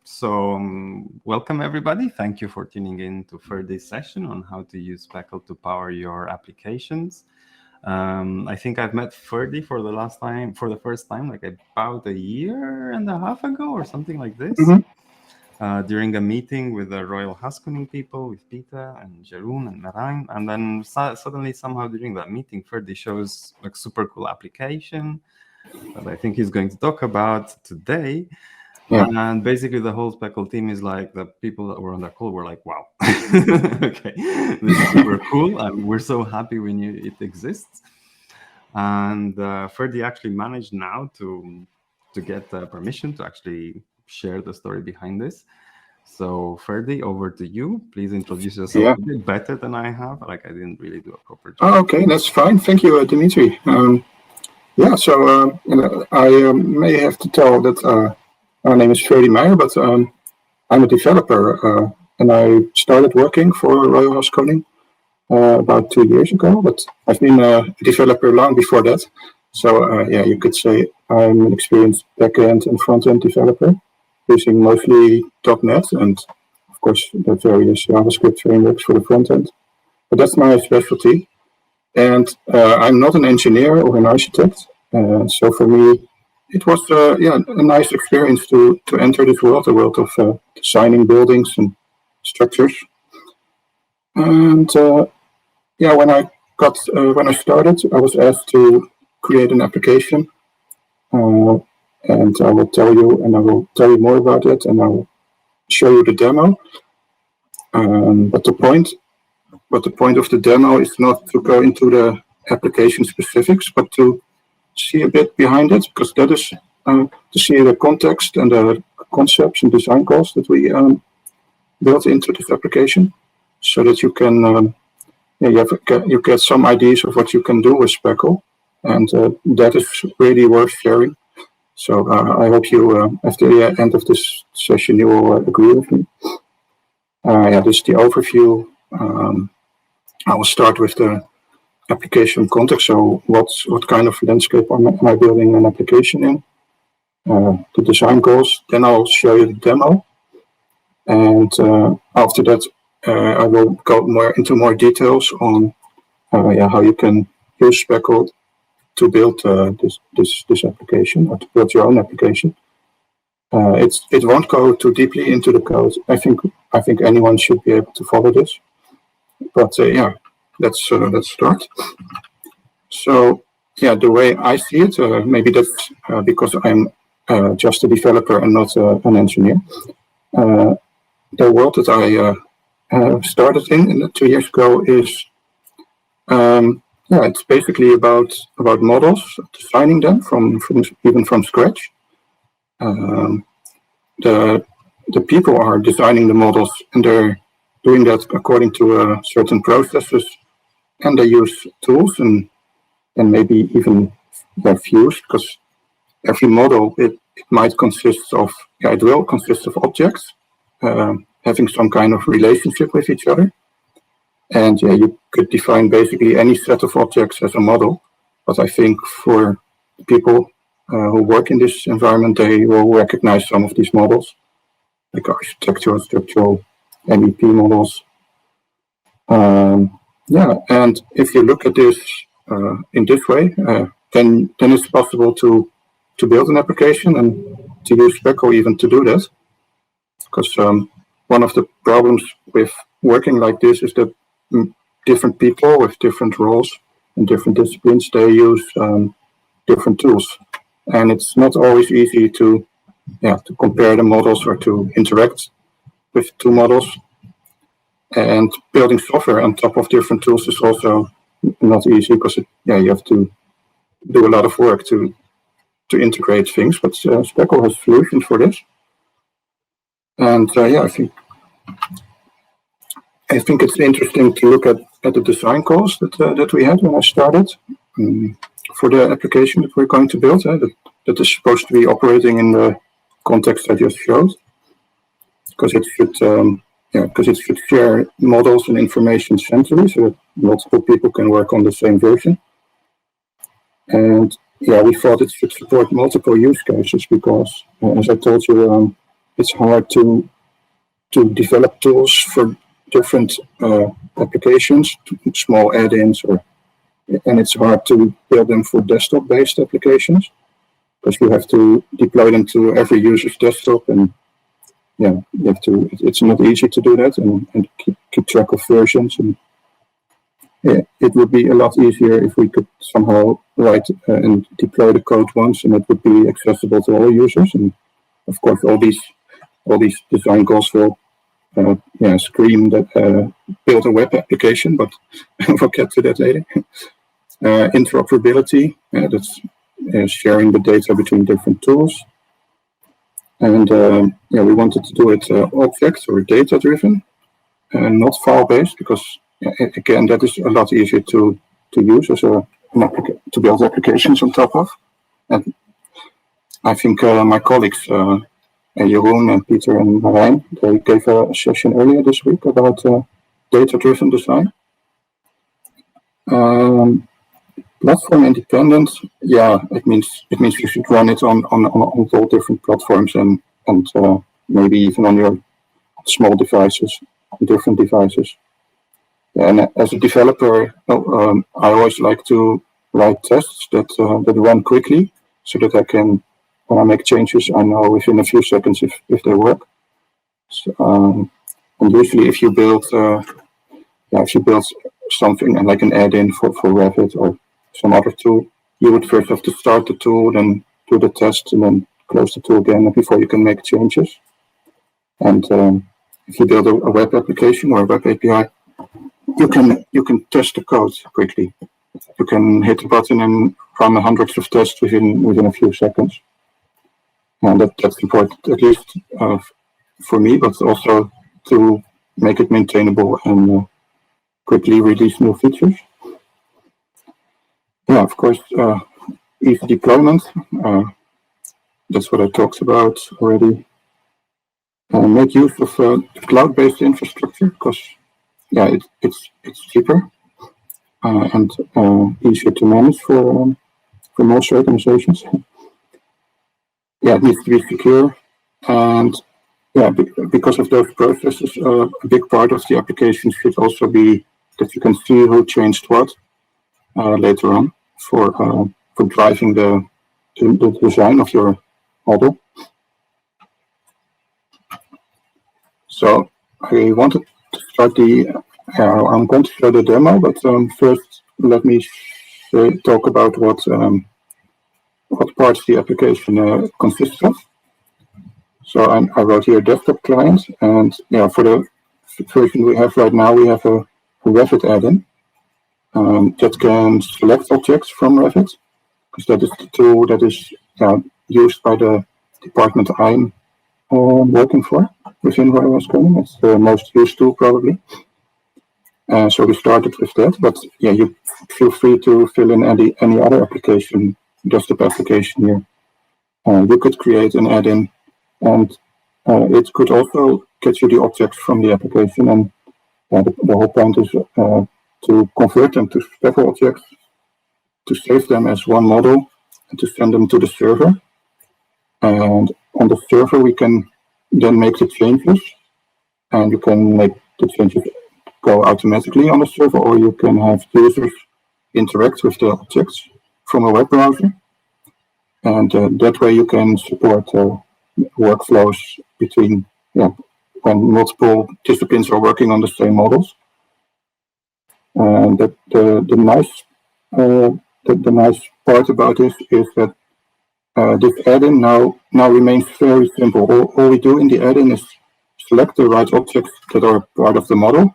Welcome everybody. Thank you for tuning in to Ferdi's session on how to use Speckle to power your applications. I think I've met Ferdi for the first time, like about a year and a half ago or something like this, during a meeting with the Royal Haskoning people, with Peter and Jeroen and Marijn. And then suddenly, somehow during that meeting, Ferdi shows like super cool application that I think he's going to talk about today. Yeah. And basically the whole Speckle team is like, the people that were on that call were like, wow, okay, this is super cool. And we're so happy we knew it exists. And Ferdi actually managed now to get permission to actually share the story behind this. So Ferdi, over to you. Please introduce yourself a bit better than I have. Like I didn't really do a proper job. Oh, okay, that's fine. Thank you, Dimitri. I may have to tell that my name is Ferdi Meijer, but I'm a developer, and I started working for Royal Haskoning about 2 years ago, but I've been a developer long before that. So you could say I'm an experienced backend and front-end developer, using mostly .NET and, of course, the various JavaScript frameworks for the front-end. But that's my specialty. And I'm not an engineer or an architect, so for me, it was a nice experience to enter this world, the world of designing buildings and structures. And when I started, I was asked to create an application, and I will tell you more about it, and I will show you the demo. But the point of the demo is not to go into the application specifics, but to see a bit behind it, because that is to see the context and the concepts and design goals that we built into this application, so that you can you get some ideas of what you can do with Speckle, and that is really worth sharing. So I hope you, after the end of this session, you will agree with me. This is the overview. I will start with the application context. So what kind of landscape am I building an application in? The design goals. Then I'll show you the demo. And after that, I will go into more details on how you can use Speckle to build this application, or to build your own application. It won't go too deeply into the code. I think anyone should be able to follow this. But let's start. So the way I see it, maybe that's because I'm just a developer and not an engineer. The world that I started in 2 years ago is it's basically about models, designing them from scratch. The people are designing the models, and they're doing that according to certain processes, and they use tools and maybe even views, because every model it might consist of objects having some kind of relationship with each other. And you could define basically any set of objects as a model. But I think for people who work in this environment, they will recognize some of these models, like architectural, structural, MEP models. And if you look at this in this way, then it's possible to build an application and to use Speckle even to do that. Because one of the problems with working like this is that different people with different roles and different disciplines, they use different tools, and it's not always easy to compare the models or to interact with two models. And building software on top of different tools is also not easy, because you have to do a lot of work to integrate things. But Speckle has solutions for this, and I think it's interesting to look at the design goals that we had when I started for the application that we're going to build. That is supposed to be operating in the context I just showed, because it should share models and information centrally, so that multiple people can work on the same version. And we thought it should support multiple use cases, because as I told you, it's hard to develop tools for different applications, small add-ins, and it's hard to build them for desktop-based applications because you have to deploy them to every user's desktop, and yeah, you have to. It's not easy to do that and keep track of versions. And yeah, it would be a lot easier if we could somehow write and deploy the code once, and it would be accessible to all users. And of course, all these design goals will scream that build a web application, but we'll get to that later. Interoperability, that's sharing the data between different tools. And we wanted to do it object or data driven and not file based, because again, that is a lot easier to use as to build applications on top of. And I think my colleagues, Jeroen and Peter and Marijn, they gave a session earlier this week about data-driven design. Platform independent, it means you should run it on all different platforms and maybe even on your small devices, different devices. And as a developer, I always like to write tests that run quickly, so that I can, when I make changes, I know within a few seconds if they work. So, and usually, if you build something and like an add-in for Revit or some other tool, you would first have to start the tool, then do the test, and then close the tool again before you can make changes. And if you build a web application or a web API, you can test the code quickly. You can hit the button and run hundreds of tests within a few seconds. And that's important, at least for me, but also to make it maintainable and quickly release new features. Yeah, of course, easy deployment. That's what I talked about already. Make use of cloud-based infrastructure, because it's cheaper and easier to manage for most organizations. It needs to be secure, and because of those processes, a big part of the application should also be that you can see who changed what later on for driving the design of your model. So I wanted to start I'm going to show the demo, but first let me talk about what parts the application consists of. So I wrote here desktop client, and for the version we have right now, we have a Revit add-in that can select objects from Revit, because that is the tool that is used by the department I'm working for within where I was going. It's the most used tool probably. So we started with that, but you feel free to fill in any other application, desktop application here. You could create an add-in, and it could also get you the objects from the application. And the whole point is to convert them to Speckle objects, to save them as one model, and to send them to the server. And on the server, we can then make the changes, and you can make the changes go automatically on the server, or you can have users interact with the objects from a web browser. And that way you can support workflows between when multiple disciplines are working on the same models. And the nice part about this is that this add-in now remains very simple. All we do in the add-in is select the right objects that are part of the model.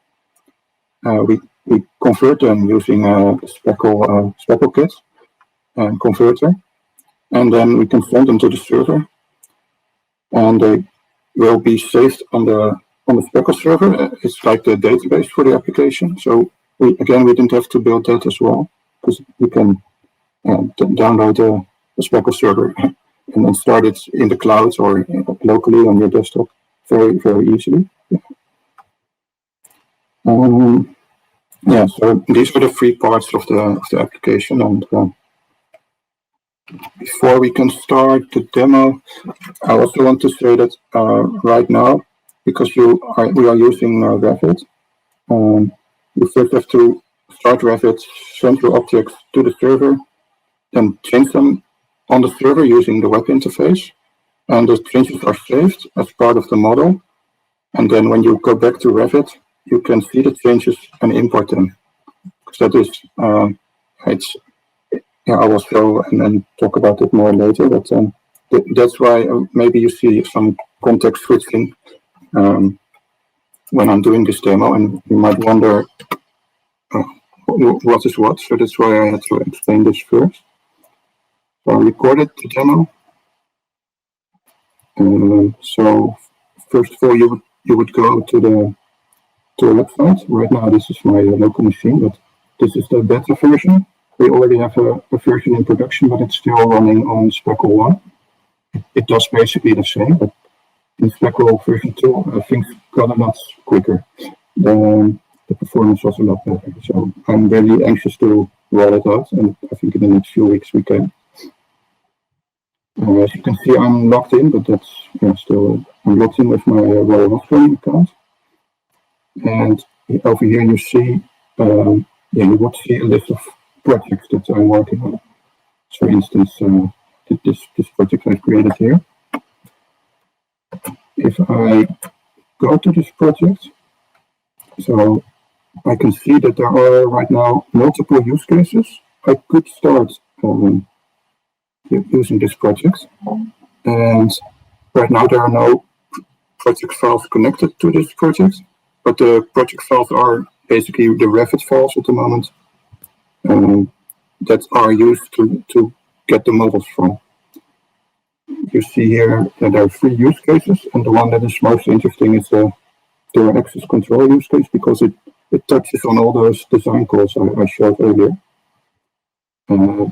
We convert them using Speckle kit and converter, and then we can send them to the server, and they will be saved on the Speckle server. It's like the database for the application. So we didn't have to build that as well, because you can download a Speckle server and then start it in the cloud or locally on your desktop very, very easily. So these are the three parts of the application, and before we can start the demo, I also want to say that right now, because we are using Revit, you first have to start Revit, send your objects to the server, then change them on the server using the web interface. And those changes are saved as part of the model. And then when you go back to Revit, you can see the changes and import them. So that is, I will show and then talk about it more later. But that's why maybe you see some context switching when I'm doing this demo, and you might wonder what is what. So that's why I had to explain this first. So I recorded the demo. So first of all, you would go to the website. Right now, this is my local machine, but this is the beta version. We already have a version in production, but it's still running on Speckle 1. It does basically the same, but in Speckle version 2, things got a lot quicker. The performance was a lot better. So I'm really anxious to roll it out, and I think in the next few weeks we can. As you can see, I'm logged in, but that's still I'm logged in with my revolve account. And over here you see, you would see a list of projects that I'm working on. So, for instance, this project I've created here. If I go to this project, so I can see that there are right now multiple use cases. I could start using this project, and right now there are no project files connected to this project, but the project files are basically the Revit files at the moment that are used to get the models from. You see here that there are 3 use cases, and the one that is most interesting is the door access control use case, because it touches on all those design calls I showed earlier.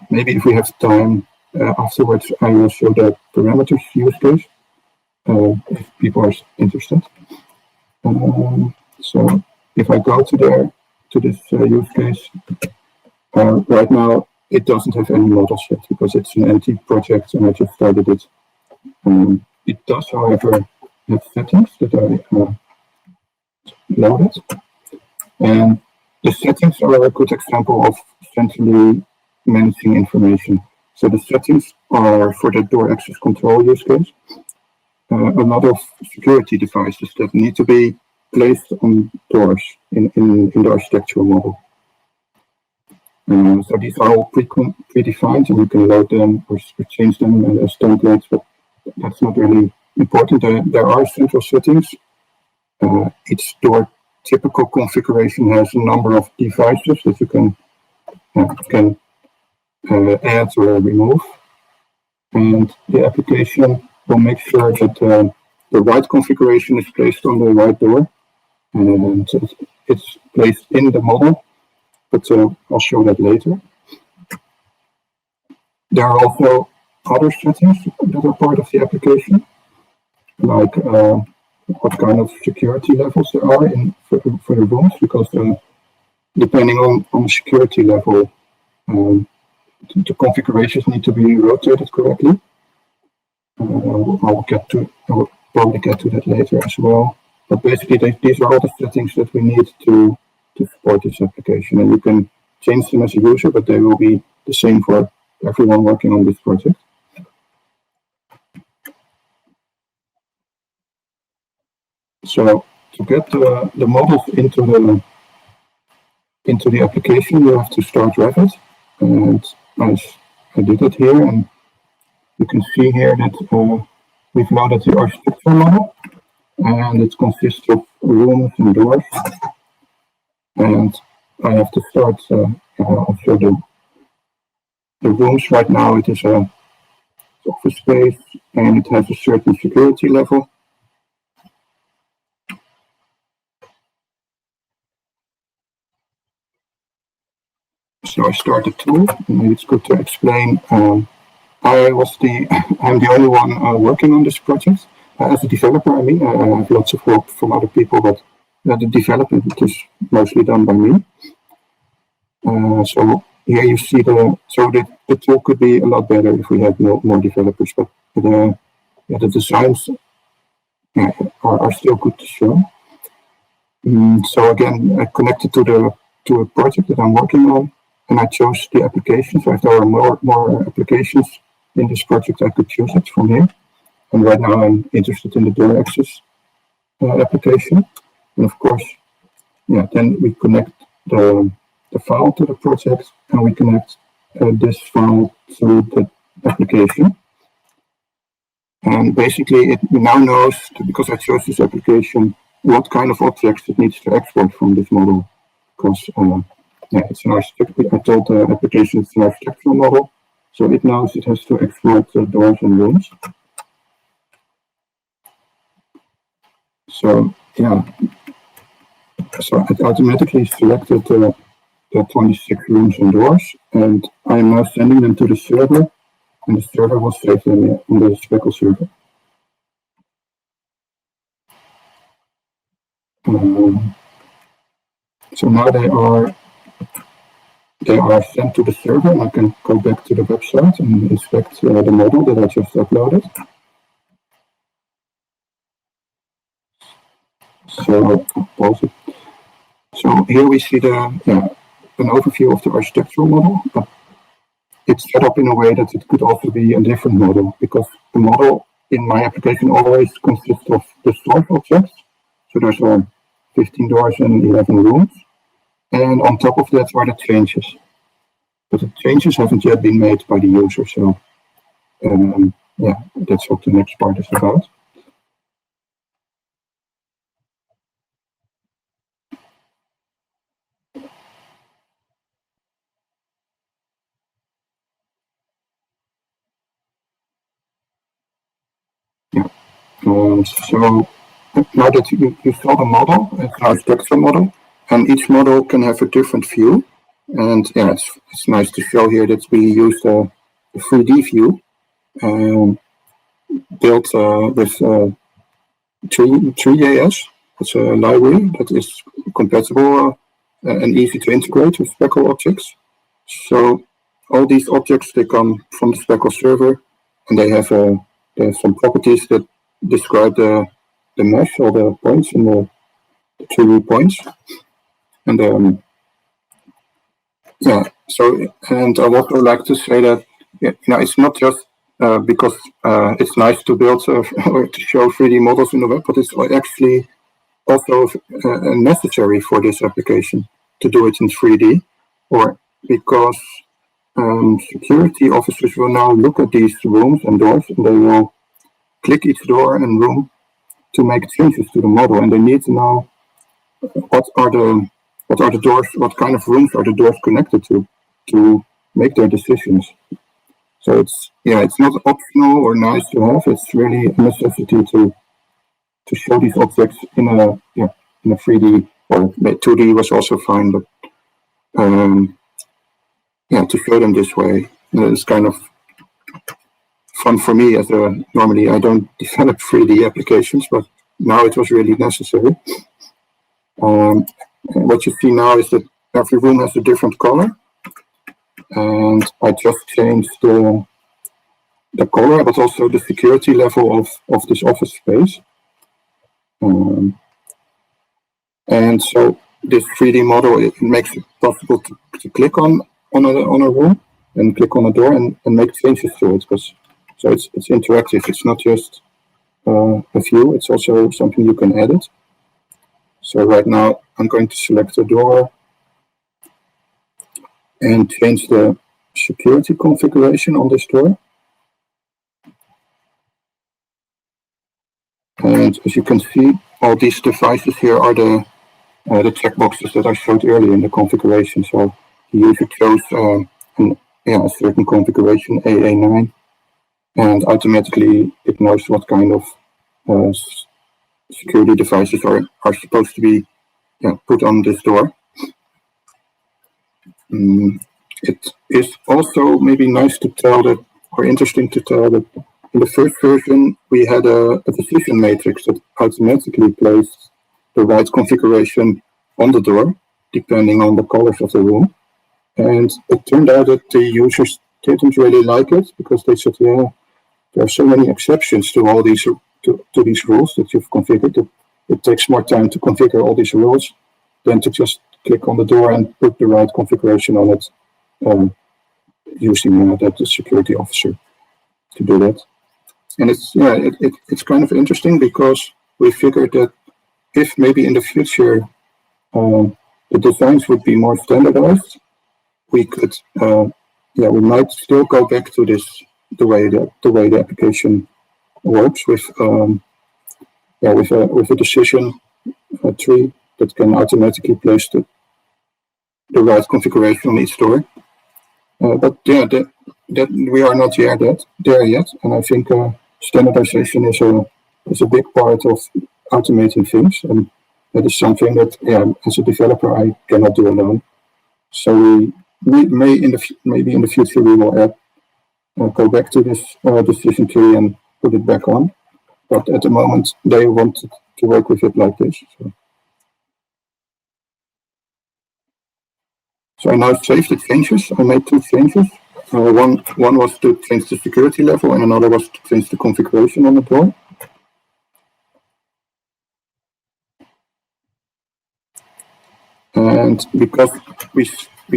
Maybe if we have time afterwards, I will show the parameters use case if people are interested. So if I go to this use case, right now it doesn't have any models yet because it's an empty project and I just started it. It does, however, have settings that I loaded, and the settings are a good example of centrally managing information. So the settings are for the door access control use case. A lot of security devices that need to be placed on doors in the architectural model. So these are all predefined, and you can load them or change them as templates, but that's not really important. There are central settings. Each door typical configuration has a number of devices that you can add or remove, and the application will make sure that the right configuration is placed on the right door, and it's placed in the model, but I'll show that later. There are also other settings that are part of the application, like what kind of security levels there are for the rooms, because depending on the security level, the configurations need to be rotated correctly. I will probably get to that later as well. But basically, these are all the settings that we need to support this application. And you can change them as a user, but they will be the same for everyone working on this project. So to get the models into the application, you have to start Revit, and I did it here, and you can see here that we've loaded the architecture model, and it consists of rooms and doors. And I have to start also the rooms. Right now it is a office space, and it has a certain security level. So I started tool, and it's good to explain. I'm the only one working on this project. As a developer, I mean, I have lots of help from other people, but the development is mostly done by me. So here you see the tool could be a lot better if we had more developers, but the designs are still good to show. So again, I connected to a project that I'm working on, and I chose the application. So if there are more applications in this project, I could choose it from here. And right now I'm interested in the door access application. And of course, then we connect the file to the project, and we connect this file to the application. And basically it now knows, because I chose this application, what kind of objects it needs to export from this model. Because it's an architectural, I told the application it's an architectural model, so it knows it has to export doors and rooms. So so it automatically selected the 26 rooms and doors, and I am now sending them to the server, and the server will save them on the Speckle server. So now they are sent to the server, and I can go back to the website and inspect the model that I just uploaded. So pause it. So here we see an overview of the architectural model, but it's set up in a way that it could also be a different model, because the model in my application always consists of the source objects. So there's 15 doors and 11 rooms. And on top of that are the changes. But the changes haven't yet been made by the user. So that's what the next part is about. So now that you saw the model, it's an architectural model, and each model can have a different view. And it's nice to show here that we used a 3D view built with Tree.js. It's a library that is compatible and easy to integrate with Speckle objects. So all these objects, they come from the Speckle server, and they have some properties that describe the mesh or the points and the 3D points. And and I would also like to say that it's not just because it's nice to build or to show 3D models in the web, but it's actually also necessary for this application to do it in 3D, or because security officers will now look at these rooms and doors, and they will click each door and room to make changes to the model, and they need to know what are the doors, what kind of rooms are the doors connected to make their decisions. So it's not optional or nice to have. It's really a necessity to show these objects in a 3D, or 2D was also fine, but to show them this way. It's kind of fun for me, as normally I don't develop 3D applications, but now it was really necessary. What you see now is that every room has a different color, and I just changed the color, but also the security level of this office space. And so this 3D model, it makes it possible to click on a room and click on a door and make changes to it, so it's interactive. It's not just a view, it's also something you can edit. So right now I'm going to select the door and change the security configuration on this door. And as you can see, all these devices here are the checkboxes that I showed earlier in the configuration. So the user chose a certain configuration, AA9, and automatically it knows what kind of security devices are supposed to be put on this door. It is also maybe nice to tell that, or interesting to tell that in the first version we had a decision matrix that automatically placed the right configuration on the door depending on the colors of the room. And it turned out that the users didn't really like it because they said, yeah, there are so many exceptions to all these to these rules that you've configured. It takes more time to configure all these rules than to just click on the door and put the right configuration on it, using the security officer to do that. And it's kind of interesting because we figured that if maybe in the future the designs would be more standardized, we could we might still go back to this the way the application works with a decision tree that can automatically place the right configuration on each door. But yeah, that we are not there yet, and I think standardization is a big part of automating things, and that is something that as a developer I cannot do alone. So we maybe in the future we will go back to this decision tree and put it back on. But at the moment they want to work with it like this. So I now saved the changes. I made 2 changes. One was to change the security level, and another was to change the configuration on the door. And because we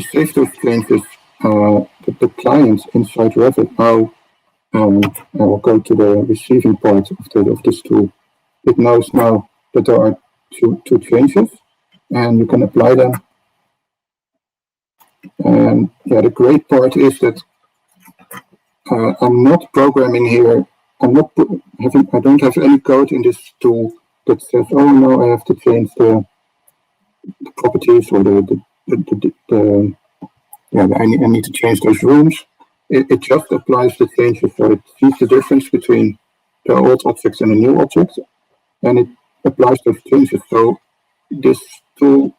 saved those changes, the client inside Revit now will go to the receiving part of this tool. It knows now that there are two changes, and you can apply them. And the great part is that I'm not programming here. I don't have any code in this tool that says, oh no, I have to change the properties or I need to change those rooms. It just applies the changes, so it sees the difference between the old objects and the new objects, and it applies those changes. So this tool,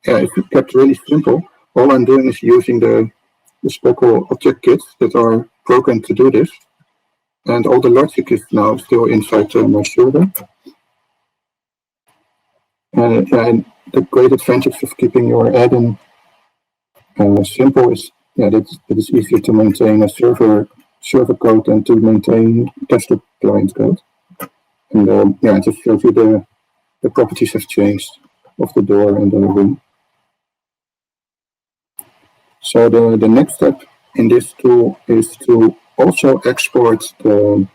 is kept really simple. All I'm doing is using the Speckle object kits that are programmed to do this, and all the logic is now still inside my server. And the great advantage of keeping your add-in simple is that it is easier to maintain a server code than to maintain desktop client code. And it just shows you the properties have changed of the door and the room. So the next step in this tool is to also export the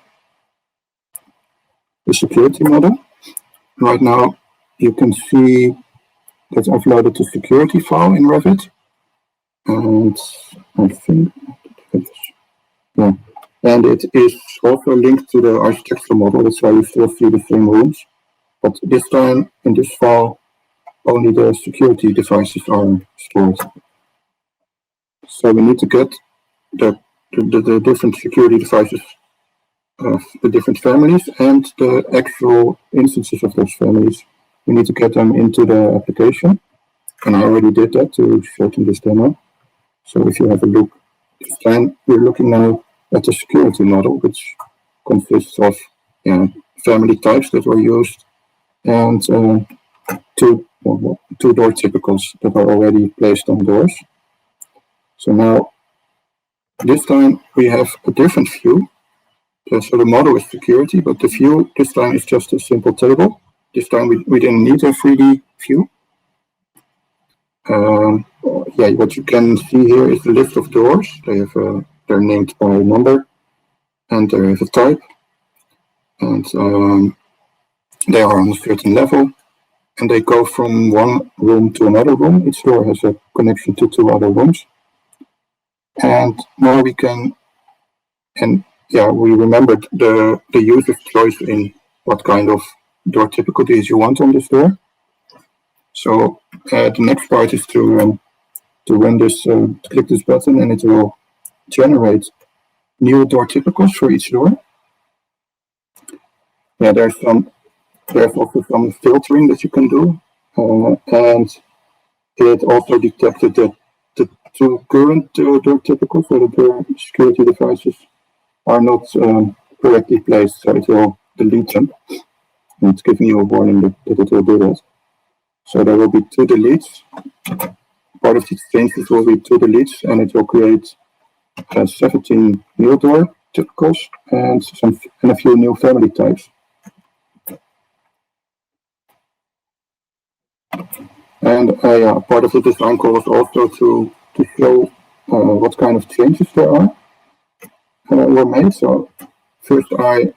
security model. Right now you can see that I've loaded the security file in Revit. And I think, and it is also linked to the architectural model. That's why you still see the same rooms. But this time, in this file, only the security devices are stored. So we need to get the different security devices of the different families and the actual instances of those families. We need to get them into the application. And I already did that to shorten this demo. So if you have a look, this time we're looking now at the security model, which consists of family types that were used and two door typicals that are already placed on doors. So now, this time we have a different view. So the model is security, but the view this time is just a simple table. This time we didn't need a 3D view. What you can see here is the list of doors. They're named by number, and there is a type, and they are on a certain level, and they go from one room to another room. Each door has a connection to 2 other rooms, and now we can, we remembered the user's choice in what kind of door typicalities you want on this door. So the next part is to run this, click this button, and it will generate new door typicals for each door. There's also some filtering that you can do, and it also detected that the 2 current door typicals, so the security devices, are not correctly placed, so it will delete them. And it's giving you a warning that it will do that. So there will be 2 deletes, part of these changes will be to the leads, and it will create 17 new door typicals and a few new family types. And part of the design call was also to show what kind of changes there were made. So first I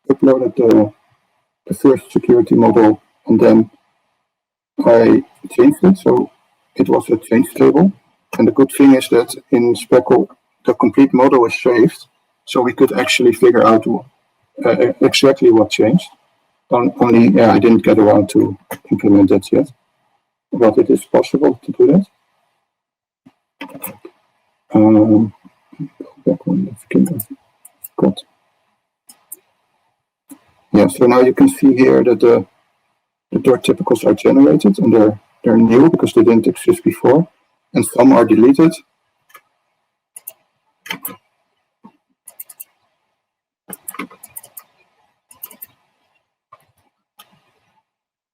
uploaded the first security model, and then I changed it. So it was a change table. And the good thing is that in Speckle, the complete model is saved. So we could actually figure out exactly what changed. Only I didn't get around to implement that yet. But it is possible to do that. Back on the yeah, so now you can see here that the door typicals are generated, and they're new because they didn't exist before, and some are deleted.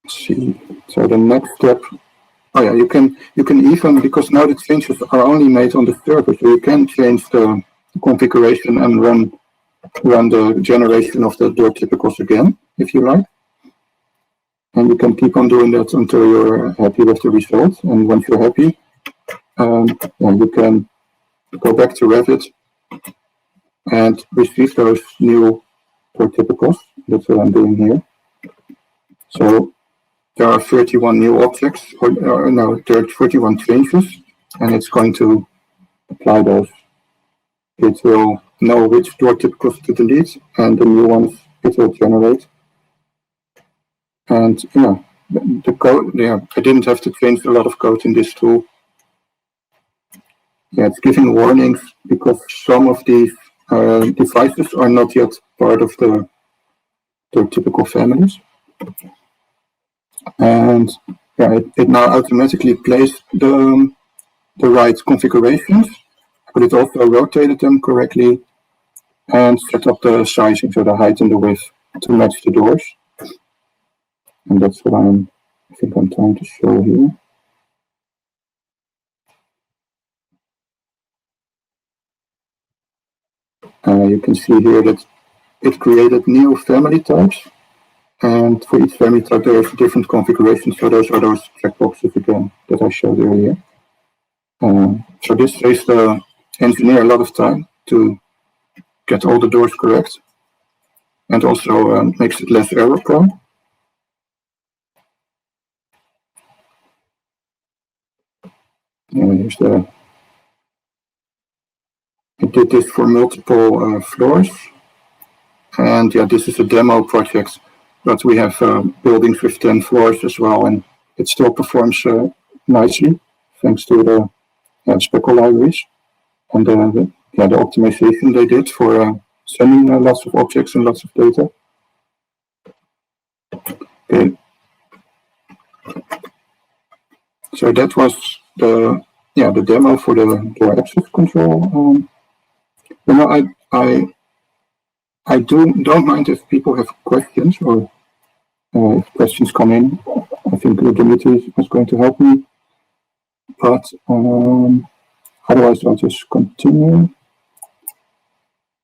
Let's see. So the next step. Oh yeah, you can even, because now the changes are only made on the server, so you can change the configuration and run the generation of the door typicals again, if you like. And you can keep on doing that until you're happy with the results. And once you're happy, you can go back to Revit and receive those new door typicals. That's what I'm doing here. So there are 31 new objects, or no, there are 31 changes, and it's going to apply those. It will know which door typicals to delete, and the new ones it will generate. And yeah, the code, I didn't have to change a lot of code in this tool. Yeah, it's giving warnings because some of these devices are not yet part of the typical families. And yeah, it now automatically plays the right configurations, but it also rotated them correctly and set up the sizing, so the height and the width, to match the doors. And that's what I think I'm trying to show here. You can see here that it created new family types, and for each family type there is a different configuration. So those are those checkboxes again that I showed earlier. So this saves the engineer a lot of time to get all the doors correct, and also makes it less error prone. Here's I did this for multiple floors, and yeah, this is a demo project, but we have buildings with 10 floors as well, and it still performs nicely thanks to the Speckle libraries and the optimization they did for sending lots of objects and lots of data. Okay. So that was the demo for the door access control. I don't mind if people have questions, or if questions come in. I think Dimitri was going to help me, but otherwise I'll just continue.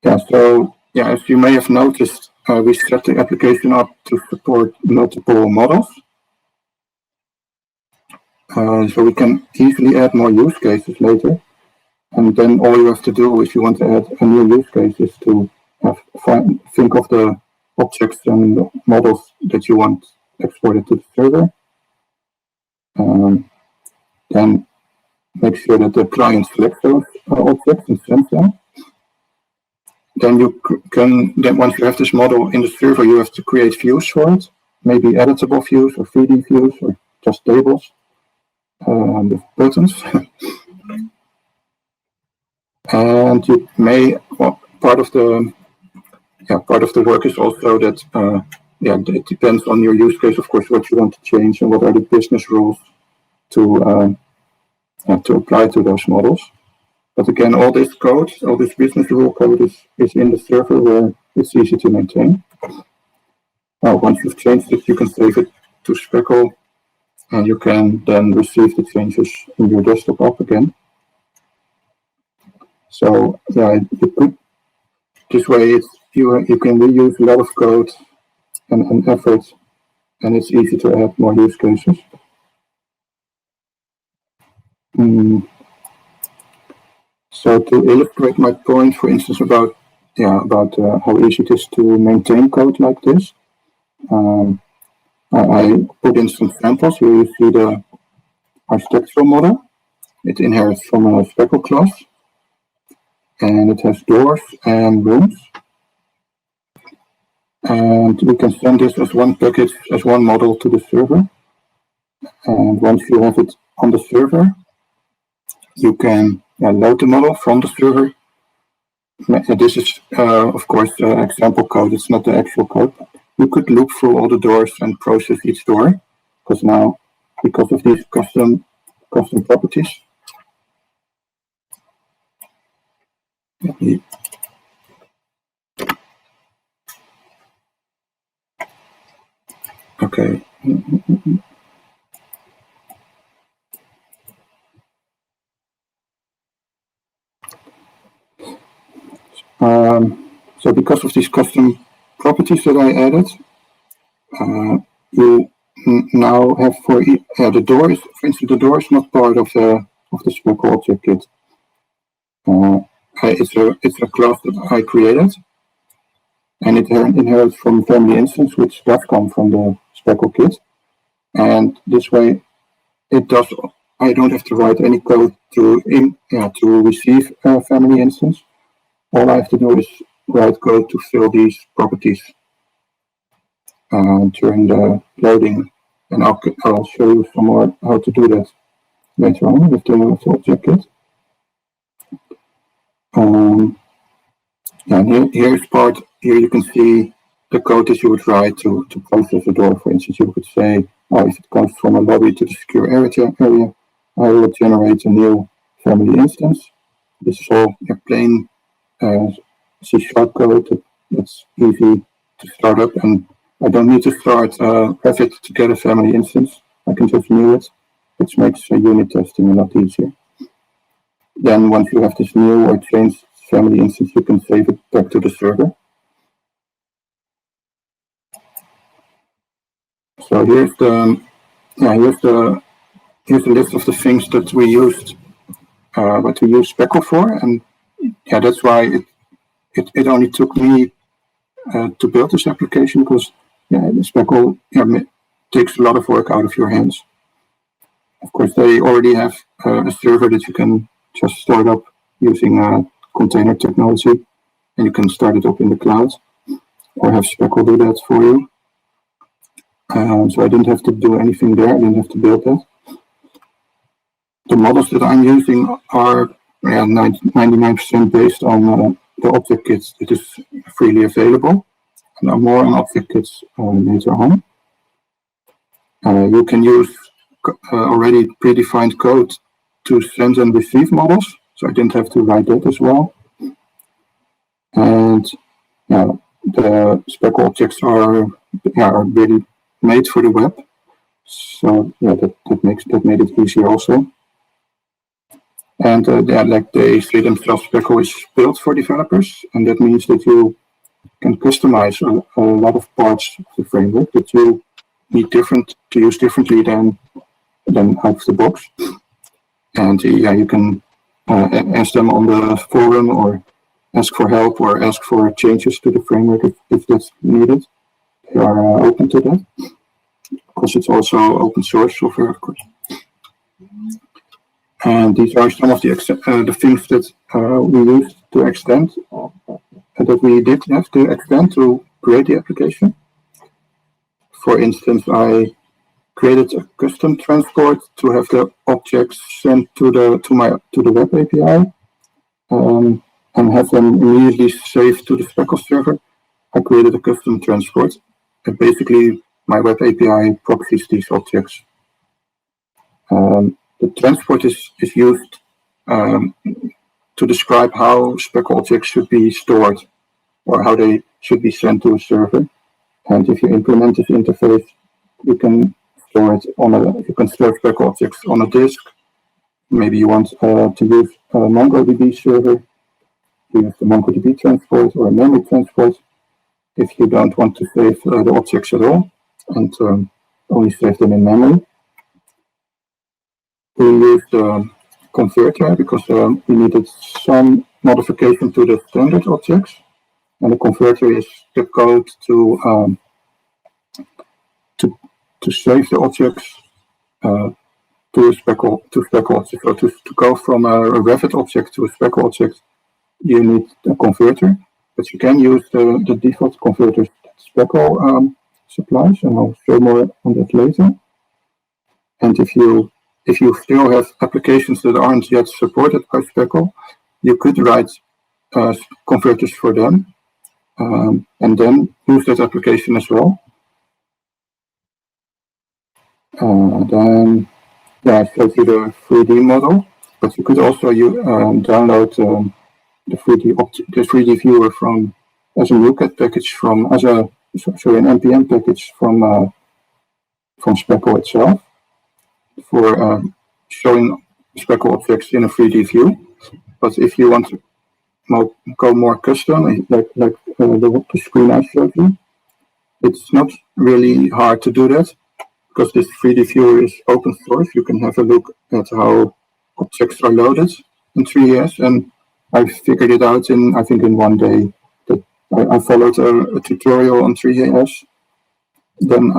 Yeah, so yeah, as you may have noticed, we set the application up to support multiple models. So we can easily add more use cases later. And then all you have to do if you want to add a new use case is to think of the objects and models that you want exported to the server. Then make sure that the client selects those objects and sends them. Then you then once you have this model in the server, you have to create views for it, maybe editable views or 3D views or just tables with buttons. And you may, part of the work is also that it depends on your use case, of course, what you want to change and what are the business rules to apply to those models. But again, all this code, all this business rule code is in the server where it's easy to maintain. Once you've changed it, you can save it to Speckle, and you can then receive the changes in your desktop app again. So yeah, this way you can reuse a lot of code and effort, and it's easy to add more use cases. So to illustrate my point, for instance, about how easy it is to maintain code like this, I put in some samples. Here you see the architectural model. It inherits from a Speckle class, and it has doors and rooms. And we can send this as one package, as one model to the server. And once you have it on the server, you can load the model from the server. This is, of course, example code. It's not the actual code. You could loop through all the doors and process each door, because of these custom properties. Okay. So because of these custom properties that I added, you now have the door is, for instance, the door is not part of the Speckle object kit. It's a class that I created, and it inherits from family instance, which does come from the Speckle kit. And this way, I don't have to write any code to receive a family instance. All I have to do is write code to fill these properties during the loading, and I'll show you some more how to do that later on with the object kit. And here you can see the code that you would write to process a door. For instance, you could say, if it comes from a lobby to the secure area, I will generate a new family instance. This is all plain C# code that's easy to start up, and I don't need to start Revit to get a family instance. I can just new it, which makes unit testing a lot easier. Then once you have this new or changed family instance, you can save it back to the server. So here's the list of the things that we used, what we use Speckle for, and that's why it only took me to build this application, because Speckle takes a lot of work out of your hands. Of course, they already have a server that you can just start up using container technology, and you can start it up in the cloud, or have Speckle do that for you. So I didn't have to do anything there. I didn't have to build that. The models that I'm using are 99% based on the object kits that is freely available, and more on object kits later on. You can use already predefined code to send and receive models, so I didn't have to write that as well. And the Speckle objects are really made for the web, so that made it easier also. And like they say themselves, Speckle is built for developers, and that means that you can customize a lot of parts of the framework that you need to use differently than out of the box. And you can ask them on the forum, or ask for help, or ask for changes to the framework if that's needed. They are open to that, because it's also open source software, of course. And these are some of the things that we used to extend, that we did have to extend to create the application. For instance, I created a custom transport to have the objects sent to the web API, and have them immediately saved to the Speckle server. I created a custom transport, and basically my web API proxies these objects. The transport is used to describe how Speckle objects should be stored, or how they should be sent to a server. And if you implement this interface, you can store it on you can store Speckle objects on a disk. Maybe you want to use a MongoDB server, to use the MongoDB transport or a memory transport. If you don't want to save the objects at all and only save them in memory. We used the converter because we needed some modification to the standard objects, and the converter is the code to save the objects to Speckle object. So to go from a Revit object to a Speckle object, you need a converter, but you can use the default converters that Speckle supplies, and I'll show more on that later. And if you still have applications that aren't yet supported by Speckle, you could write converters for them, and then use that application as well. Then, I showed you the 3D model, but you could also download the 3D viewer as a NuGet package an npm package from Speckle itself for showing Speckle objects in a 3D view. But if you want to go more custom, like the screen I showed you, it's not really hard to do that, because this 3D viewer is open source. You can have a look at how objects are loaded in 3ds, and I figured it out in 1 day. That I followed a tutorial on 3ds. Then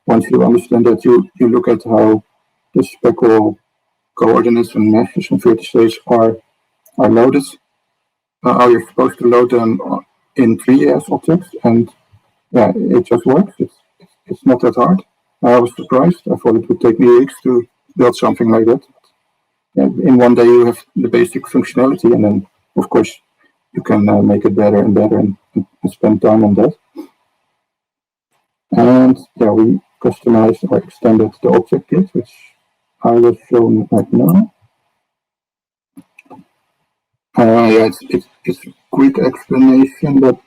once you understand that, you look at how the Speckle coordinates and meshes and vertices are loaded, how you're supposed to load them in 3ds objects, and it just works. It's not that hard. I was surprised. I thought it would take me weeks to build something like that. In 1 day you have the basic functionality, and then of course you can make it better and better and spend time on that. And we customized or extended the object kit, which I will show right now. It's a quick explanation, but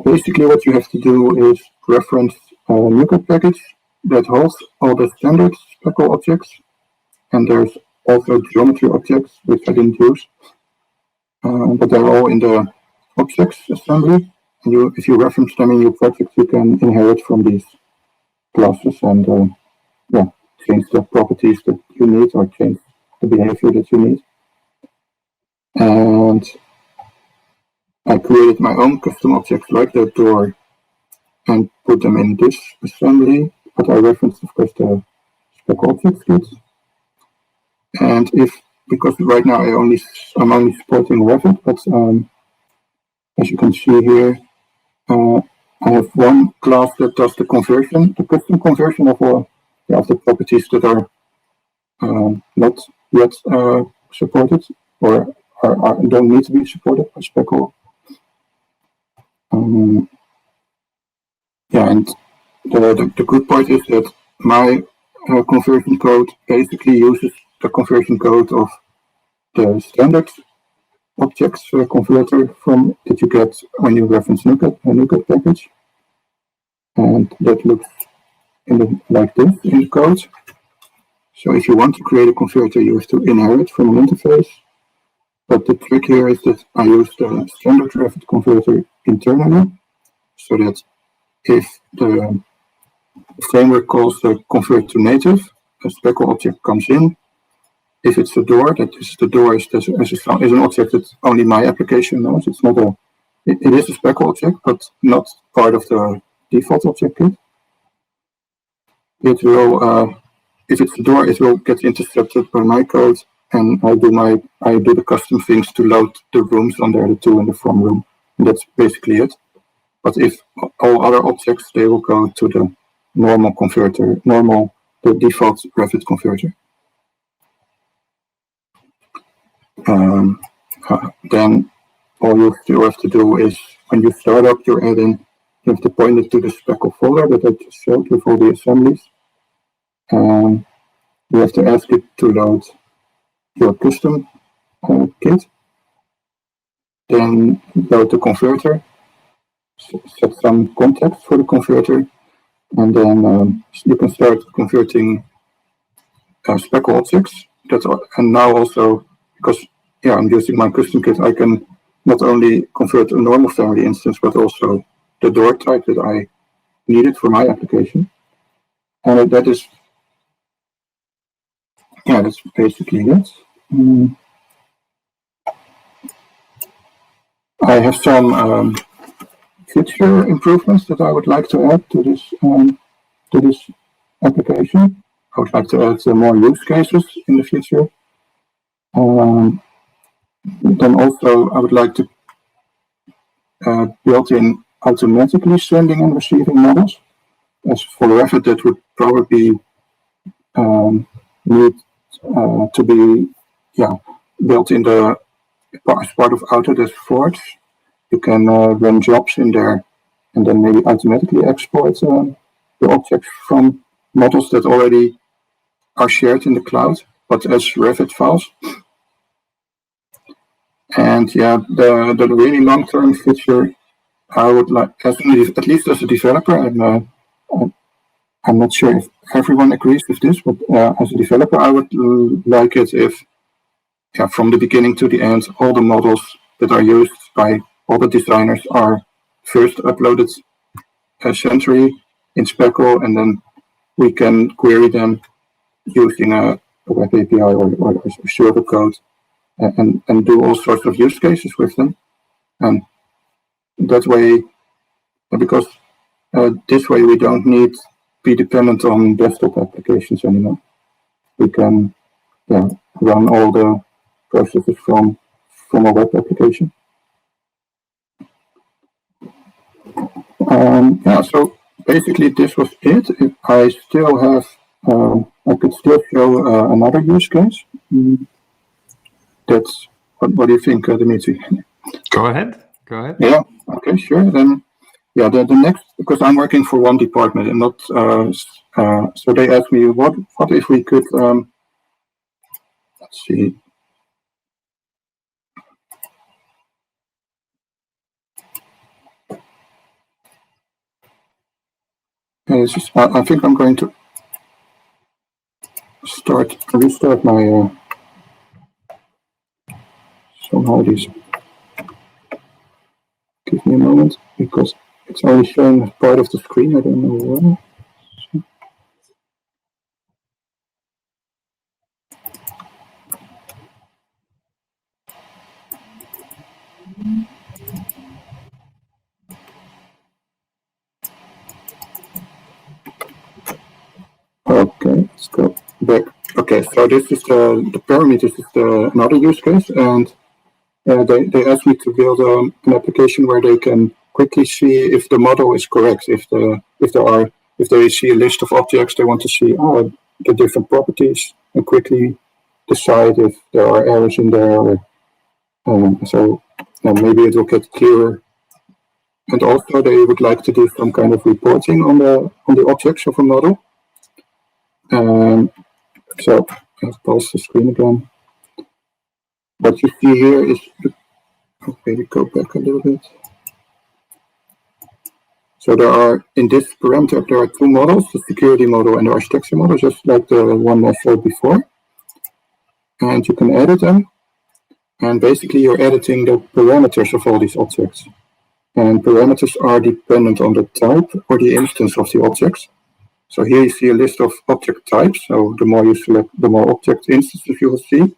basically what you have to do is reference a NuGet package that holds all the standard Speckle objects, and there's also geometry objects, which I didn't use, but they're all in the objects assembly. And if you reference them in your project, you can inherit from these classes and change the properties that you need, or change the behavior that you need. And I created my own custom objects like that door and put them in this assembly, but I referenced, of course, the Speckle objects kit. And because right now I'm only supporting Revit, but as you can see here, I have one class that does the custom conversion of the properties that are not yet supported or don't need to be supported by Speckle. And the good part is that my conversion code basically uses the conversion code of the standard objects converter that you get when you reference a NuGet package, and that looks like this in the code. So if you want to create a converter, you have to inherit from an interface. But the trick here is that I use the standard Revit converter internally, so that if the framework calls the convert to native, a Speckle object comes in. If it's a door, the door is an object that only my application knows. It's not it is a Speckle object, but not part of the default object kit. It will, if it's a door, it will get intercepted by my code, and I do the custom things to load the rooms on there, the to and the from room, and that's basically it. But if all other objects, they will go to the normal converter, the default Revit converter. Then all you still have to do is, when you start up your add-in, you have to point it to the Speckle folder that I just showed with all the assemblies. You have to ask it to load your custom kit. Then load the converter, set some context for the converter, And then you can start converting Speckle objects. And now also, because I'm using my custom kit, I can not only convert a normal family instance, but also the door type that I needed for my application. And that is, that's basically it. I have some feature improvements that I would like to add to this application. I would like to add more use cases in the future. Then also I would like to build in automatically sending and receiving models. As for Revit, that would probably need to be built in the as part of Autodesk Forge. You can run jobs in there and then maybe automatically export the objects from models that already are shared in the cloud, but as Revit files. And the really long-term feature I would like, at least as a developer, I'm not sure if everyone agrees with this, but as a developer, I would like it if, from the beginning to the end, all the models that are used by all the designers are first uploaded centrally in Speckle, and then we can query them using a web API or server code, and do all sorts of use cases with them. And that way, because this way we don't need to be dependent on desktop applications anymore. We can run all the processes from a web application. So basically this was it. I still have, I could still show another use case. That's, what do you think, Dimitri? Go ahead. Yeah, okay, sure. Then, the next, because I'm working for one department and not, so they asked me, what if we could, let's see. I think I'm going to restart my somehow this. Give me a moment, because it's only showing part of the screen. I don't know why. Okay, let's go back. Okay, so this is the parameters is another use case, and they asked me to build an application where they can quickly see if the model is correct, if they see a list of objects, they want to see the different properties and quickly decide if there are errors in there. So maybe it will get clearer. And also they would like to do some kind of reporting on the objects of a model. So I'll pause the screen again. What you see here is, maybe go back a little bit. So there are, in this parameter, there are two models, the security model and the architecture model, just like the one I showed before. And you can edit them. And basically you're editing the parameters of all these objects. And parameters are dependent on the type or the instance of the objects. So here you see a list of object types. So the more you select, the more object instances you will see.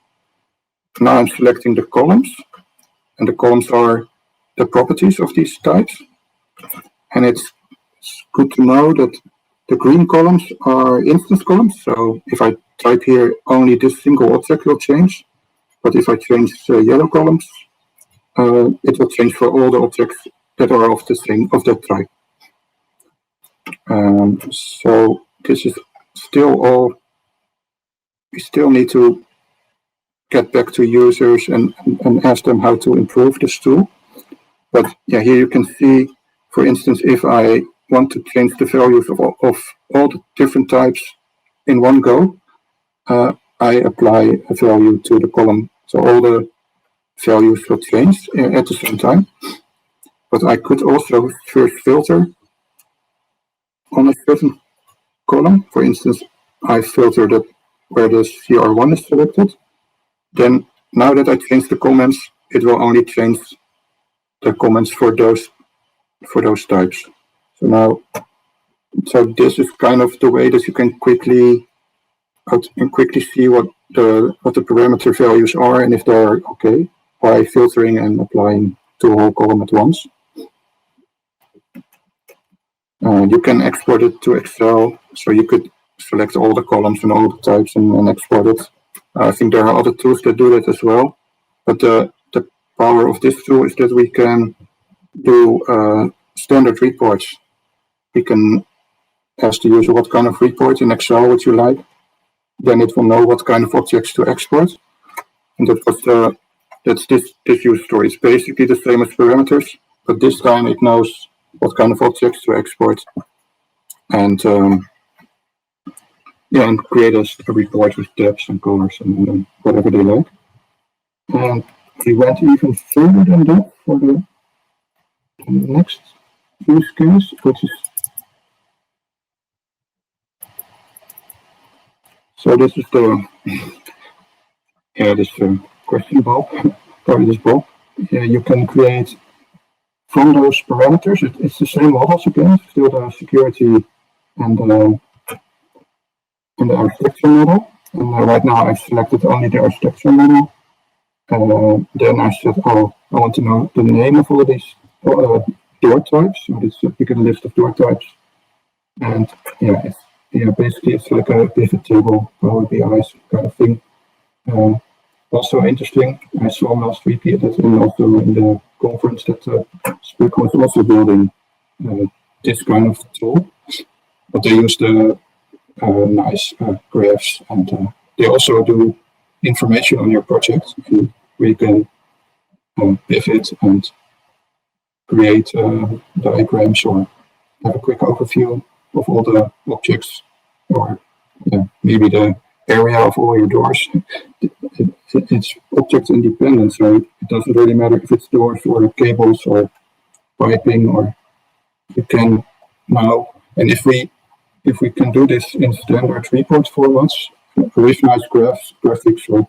Now I'm selecting the columns. And the columns are the properties of these types. And it's good to know that the green columns are instance columns. So if I type here, only this single object will change. But if I change yellow columns, it will change for all the objects that are of that type. So this is still all. We still need to get back to users and ask them how to improve this tool. But here you can see, for instance, if I want to change the values of all the different types in one go, I apply a value to the column. So all the values will change at the same time. But I could also first filter on a certain column, for instance, I filtered it where the CR1 is selected, then now that I change the comments, it will only change the comments for those types. So this is kind of the way that you can quickly see what the parameter values are and if they are okay by filtering and applying to a whole column at once. You can export it to Excel, so you could select all the columns and all the types and export it. I think there are other tools that do that as well, but the power of this tool is that we can do standard reports. We can ask the user what kind of report in Excel would you like. Then it will know what kind of objects to export. And that's this user story. It's basically the same as parameters, but this time it knows what kind of objects to export. And and create a report with tabs and colors and whatever they like. And we went even further than that for the next use case, which is so this is the this question bulb, or this bulb. You can create from those parameters. It's the same models again, still the security and the architecture model. And right now I've selected only the architecture model. Then I said, I want to know the name of all of these door types. So this we get a list of door types. And basically it's like a pivot table, Power BI kind of thing. Also interesting, I saw last week that also in the conference that Speckle was also building this kind of tool, but they use the nice graphs, and they also do information on your project, and where you can pivot and create diagrams or have a quick overview of all the objects, or maybe the area of all your doors. It's object independent, so it doesn't really matter if it's doors or cables or piping, or you can now, and if we can do this in standard report formats with nice graphics, or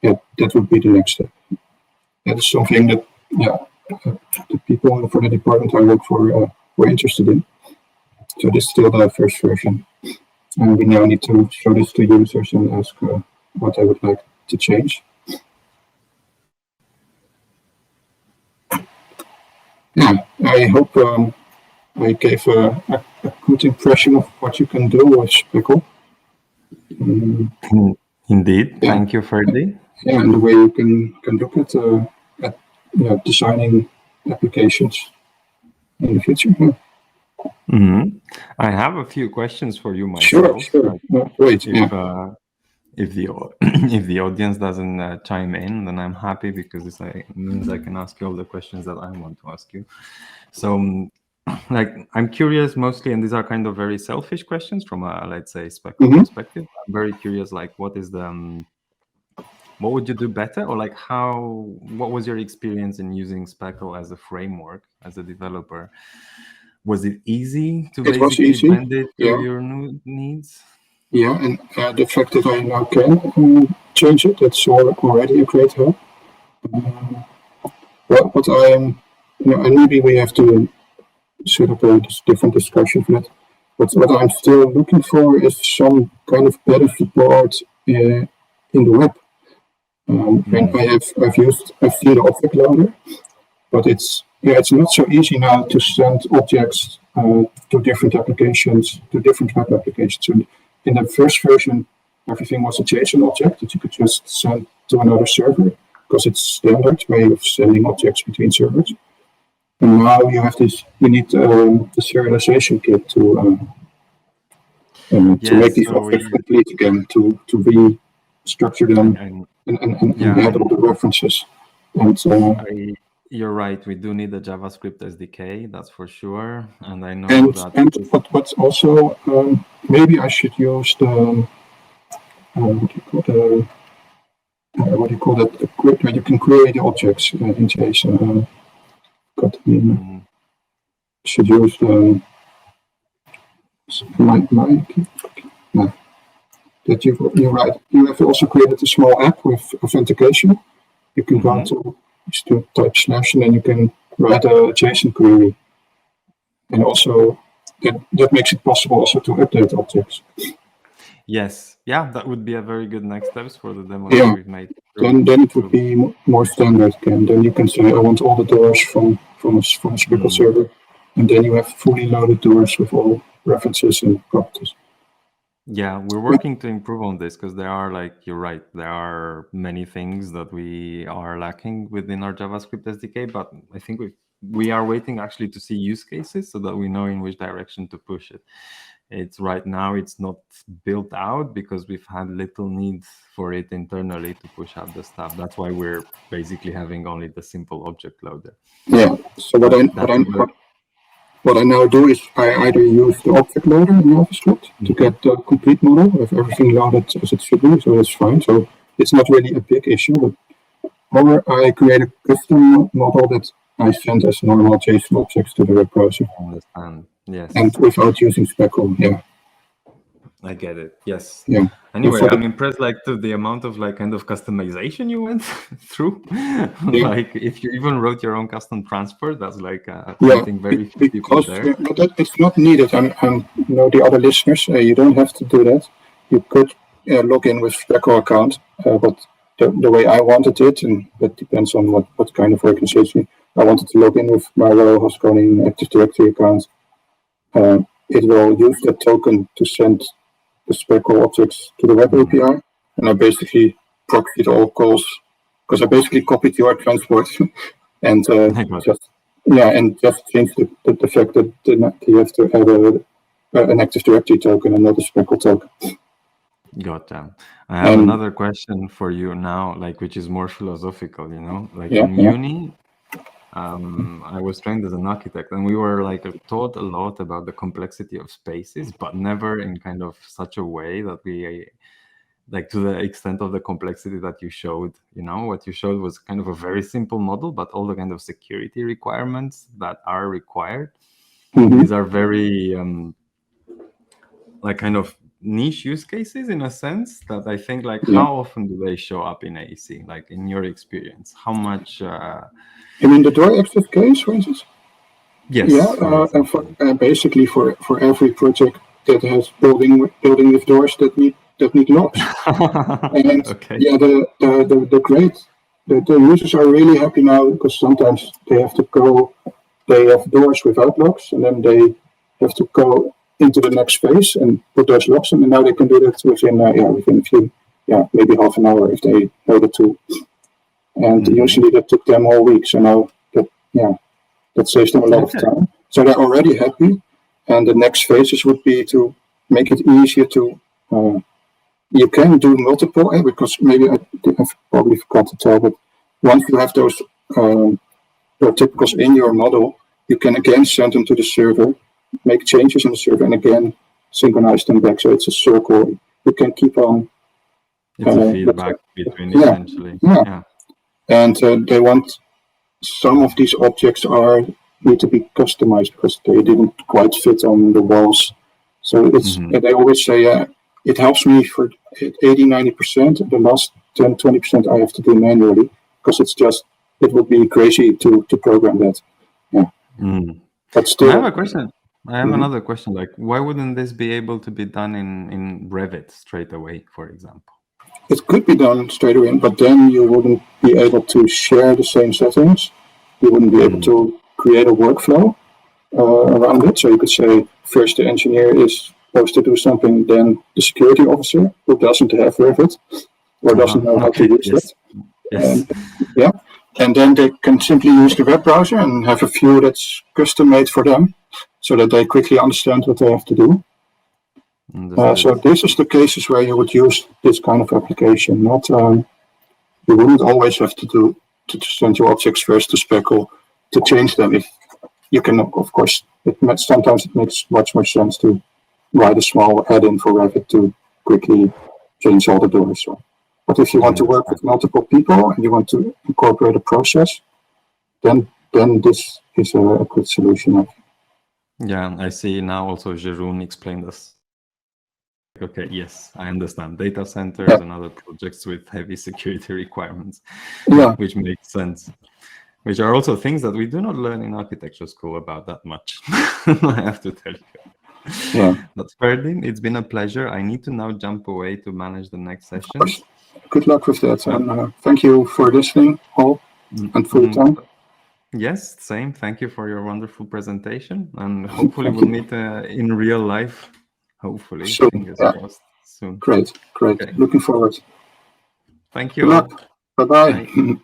that would be the next step. That is something that the people for the department I work for were interested in. So this is still the first version, and we now need to show this to users and ask what they would like to change. Yeah, I hope I gave a good impression of what you can do with Speckle. Indeed, thank you, Ferdi. Yeah, and the way you can look at designing applications in the future. Yeah. Mm-hmm. I have a few questions for you myself. Sure. Great. If the audience doesn't chime in, then I'm happy, because this means I can ask you all the questions that I want to ask you. So, I'm curious mostly, and these are kind of very selfish questions from a, let's say, Speckle perspective. I'm very curious, what is the what would you do better, or what was your experience in using Speckle as a framework as a developer? Was it easy to basically blend it to your new needs? Yeah, and the fact that I now can change it, that's already a great help. What I am, and maybe we have to set up a different discussion for that. But what I'm still looking for is some kind of better support in the web. And I've seen the object loader, but it's not so easy now to send objects to different applications, to different web applications. So in the first version, everything was a JSON object that you could just send to another server, because it's standard way of sending objects between servers. And now you need the serialization kit to make these objects complete again, to restructure them and add all the references. And you're right. We do need a JavaScript SDK, that's for sure. And I know but also maybe I should use the what do you call that? Where you can query the objects in JSON. Should use No, that you're right. You have also created a small app with authentication. You can go to type slash and then you can write a JSON query. And also that makes it possible also to update objects. Yes, yeah, that would be a very good next steps for the demo that we've made. Then it would be more standard again. Then you can say I want all the doors from a Speckle server, and then you have fully loaded doors with all references and properties. Yeah, we're working to improve on this because there are, like, you're right, there are many things that we are lacking within our JavaScript SDK, but I think we are waiting actually to see use cases so that we know in which direction to push it. It's right now it's not built out because we've had little need for it internally to push out the stuff. That's why we're basically having only the simple object loader. Yeah. So what I now do is I either use the object loader in JavaScript to get the complete model with everything loaded as it should be, so that's fine. So it's not really a big issue, or I create a custom model that I send as normal JSON objects to the web browser. I understand. Yes. And without using Speckle, yeah. I get it. Yes. Yeah. Anyway, I'm impressed, like, to the amount of, like, kind of customization you went through. Like, if you even wrote your own custom transfer, that's like something very few people there. It's not needed. And the other listeners, you don't have to do that. You could log in with Speckle account, but the way I wanted it, and that depends on what kind of organization. I wanted to log in with my royal Haskoning Active Directory account. It will use that token to send the Speckle objects to the web API, and I basically proxied all calls because I basically copied your transport and just changed the fact that you have to add an Active Directory token and not a Speckle token. Gotcha. I have another question for you now, like, which is more philosophical, you know, like in uni. I was trained as an architect, and we were, like, taught a lot about the complexity of spaces, but never in kind of such a way that we, like, to the extent of the complexity that you showed. You know, what you showed was kind of a very simple model, but all the kind of security requirements that are required, these are very like kind of niche use cases in a sense that I think, like, how often do they show up in AEC? Like, in your experience, how much? You mean the door access case, for instance? Yes. Yeah, basically for every project that has building with doors that need locks. And the users are really happy now because sometimes they have doors without locks, and then they have to go into the next phase and put those locks in, and now they can do that within a few, maybe half an hour if they know the tool. And usually that took them all week. So now that saves them a lot of time. So they're already happy. And the next phases would be to make it easier to, you can do multiple, because maybe I probably forgot to tell, but once you have those typicals in your model, you can again send them to the server, make changes in the server, and again synchronize them back. So it's a circle. You can keep on. It's a feedback between essentially. Yeah. And they want some of these objects need to be customized because they didn't quite fit on the walls. So they always say it helps me for 80-90%. The last 10-20% I have to do manually because it would be crazy to program that. Yeah. But still, I have a question. I have another question. Like, why wouldn't this be able to be done in Revit straight away, for example? It could be done straight away, but then you wouldn't be able to share the same settings. You wouldn't be able to create a workflow around it. So you could say first the engineer is supposed to do something, then the security officer who doesn't have Revit or doesn't know how to use it. Yes. And then they can simply use the web browser and have a view that's custom made for them so that they quickly understand what they have to do. So this is the cases where you would use this kind of application. Not you wouldn't always have to send your objects first to Speckle to change them. If you can, of course, sometimes it makes much more sense to write a small add-in for Revit to quickly change all the doors. But if you want to work with multiple people and you want to incorporate a process, then this is a good solution. Yeah, I see now also Jeroen explained this. Okay, yes, I understand. Data centers and other projects with heavy security requirements, which makes sense. Which are also things that we do not learn in architecture school about that much, I have to tell you. Yeah. But Ferdi, it's been a pleasure. I need to now jump away to manage the next session. Good luck with that, and thank you for listening all and for your time. Yes, same. Thank you for your wonderful presentation, and hopefully we'll meet in real life. Hopefully, soon. Fingers crossed. Soon. Great. Okay. Looking forward. Thank you. Good luck. Bye-bye.